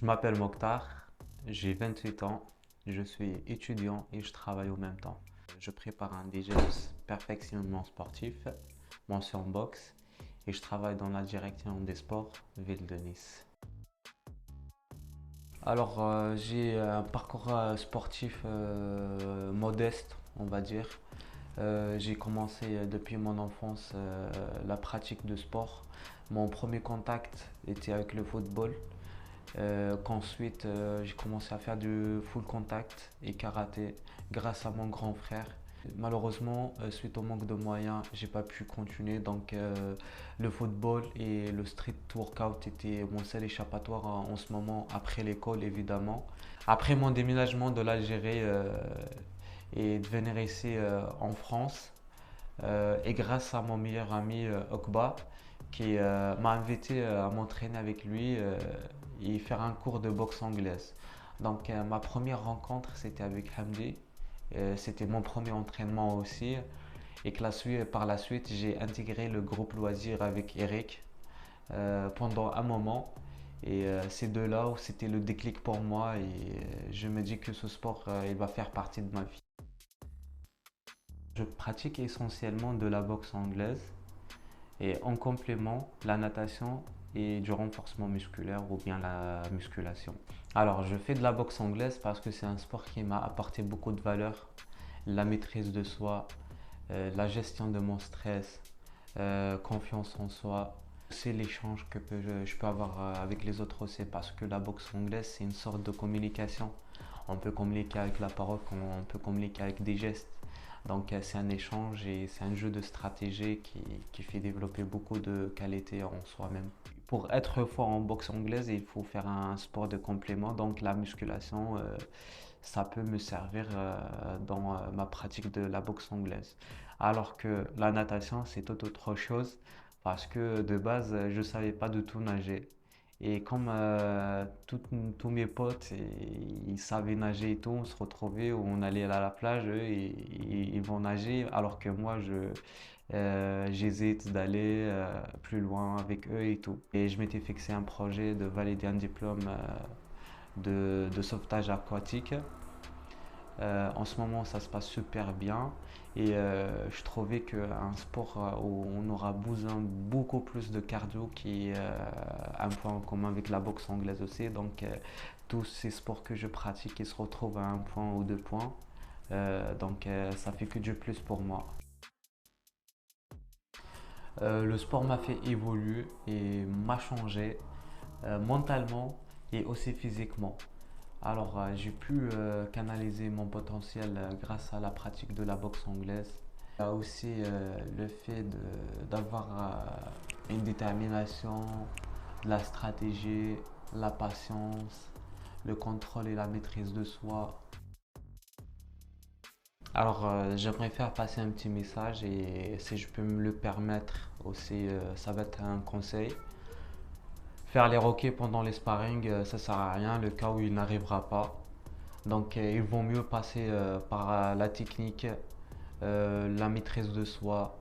Je m'appelle Mokhtar, j'ai 28 ans, je suis étudiant et je travaille en même temps. Je prépare un DGS perfectionnement sportif, mention boxe, et je travaille dans la direction des sports, ville de Nice. J'ai un parcours sportif modeste, on va dire. J'ai commencé depuis mon enfance la pratique de sport. Mon premier contact était avec le football. Qu'ensuite j'ai commencé à faire du full contact et karaté grâce à mon grand frère. Malheureusement, suite au manque de moyens, j'ai pas pu continuer. Le football et le street workout étaient mon seul échappatoire en ce moment après l'école, évidemment. Après mon déménagement de l'Algérie et de venir ici en France, et grâce à mon meilleur ami Okba, qui m'a invité à m'entraîner avec lui et faire un cours de boxe anglaise. Ma première rencontre, c'était avec Hamdi. C'était mon premier entraînement aussi. Et par la suite, j'ai intégré le groupe loisir avec Eric pendant un moment. Et c'est de là où c'était le déclic pour moi. Et je me dis que ce sport, il va faire partie de ma vie. Je pratique essentiellement de la boxe anglaise et en complément la natation et du renforcement musculaire ou bien la musculation. Alors, je fais de la boxe anglaise parce que c'est un sport qui m'a apporté beaucoup de valeur, la maîtrise de soi, la gestion de mon stress, confiance en soi. C'est l'échange que je peux avoir avec les autres aussi parce que la boxe anglaise, c'est une sorte de communication. On peut communiquer avec la parole, on peut communiquer avec des gestes. C'est un échange et c'est un jeu de stratégie qui fait développer beaucoup de qualités en soi-même. Pour être fort en boxe anglaise, il faut faire un sport de complément. Donc la musculation, ça peut me servir dans ma pratique de la boxe anglaise. Alors que la natation, c'est tout autre chose parce que de base, je ne savais pas du tout nager. Et comme tous mes potes, ils savaient nager et tout, on se retrouvait, on allait à la plage, eux, ils vont nager, alors que moi, j'hésite d'aller plus loin avec eux et tout. Et je m'étais fixé un projet de valider un diplôme de sauvetage aquatique. En ce moment, ça se passe super bien et je trouvais qu'un sport où on aura besoin beaucoup plus de cardio qui est un point en commun avec la boxe anglaise aussi. Tous ces sports que je pratique, ils se retrouvent à un point ou deux points. Ça fait que du plus pour moi. Le sport m'a fait évoluer et m'a changé mentalement et aussi physiquement. J'ai pu canaliser mon potentiel grâce à la pratique de la boxe anglaise. Il y a aussi le fait d'avoir une détermination, de la stratégie, la patience, le contrôle et la maîtrise de soi. J'aimerais faire passer un petit message et si je peux me le permettre aussi, ça va être un conseil. Faire les roquets pendant les sparring, ça sert à rien, le cas où il n'arrivera pas. Il vaut mieux passer par la technique, la maîtrise de soi.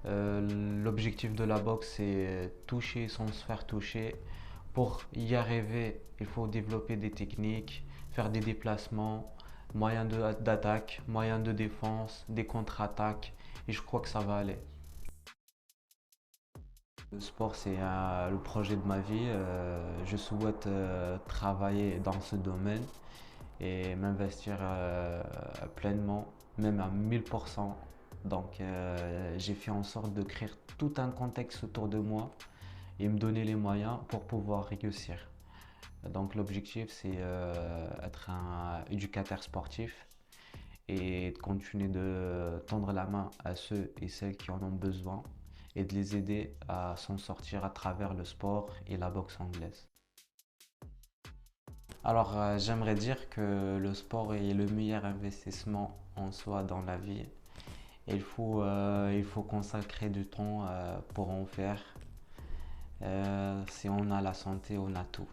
L'objectif de la boxe, c'est toucher sans se faire toucher. Pour y arriver, il faut développer des techniques, faire des déplacements, moyens d'attaque, moyens de défense, des contre-attaques. Et je crois que ça va aller. Le sport, c'est le projet de ma vie. Je souhaite travailler dans ce domaine et m'investir pleinement, même à 1000%. J'ai fait en sorte de créer tout un contexte autour de moi et me donner les moyens pour pouvoir réussir. L'objectif, c'est être un éducateur sportif et de continuer de tendre la main à ceux et celles qui en ont besoin et de les aider à s'en sortir à travers le sport et la boxe anglaise. J'aimerais dire que le sport est le meilleur investissement en soi dans la vie. Il faut consacrer du temps pour en faire. Si on a la santé, on a tout.